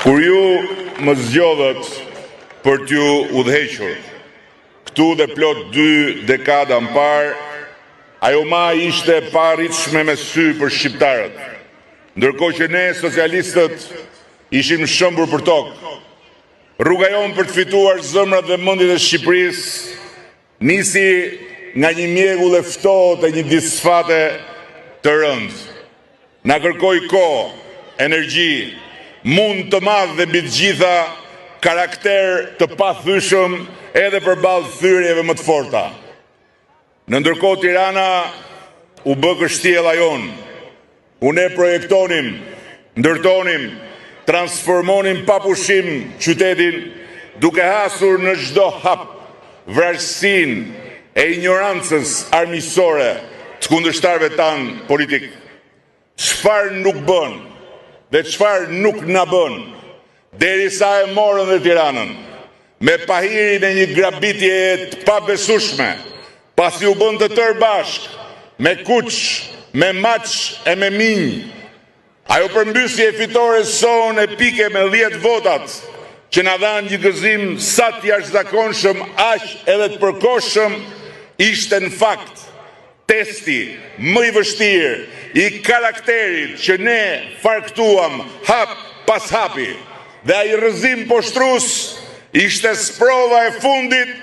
Kur ju më zgjodhët për t'ju udhëhequr, këtu dhe plot 2 dekada më parë, ajo ma ishte pa arritshme me sy për shqiptarët, ndërkohë që ne socialistët ishim shëmbur për tokë. Rruga jonë për të fituar zemrat dhe mendjet e Shqipërisë nisi nga një mjegull e ftohtë e një disfate të rëndë. Na kërkoi kohë, energji, mund të madh dhe mbi të gjitha karakter të pathyeshëm edhe përballë thyrjeve më të forta. Në ndërkohë Tirana u bë kështjella jonë, ku ne projektonim, ndërtonim, transformonim pa pushim qytetin, duke hasur në çdo hap vrasësinë e ignorancës armiqësore të kundërshtarëve tanë politik. Çfarë nuk bën dhe çfarë nuk na bën, derisa e morën dhe Tiranën, me pahirin e një grabitje të pabesueshme, pasi u bën të tërë bashk, me kuq, me maç e me minj. Ajo përmbysje e fitores sonë e pike me 10 votat, që na dhanë një gëzim sa të jashtëzakonshëm, aq edhe të përkohshëm, ishte në fakt testi më i vështirë i karakterit që ne farktuam hap pas hapi. Dhe ai rrëzim poshtrues ishte sprova e fundit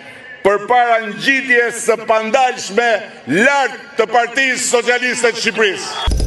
përpara ngjitjes së pandalshme lart të Partisë Socialiste të Shqipërisë.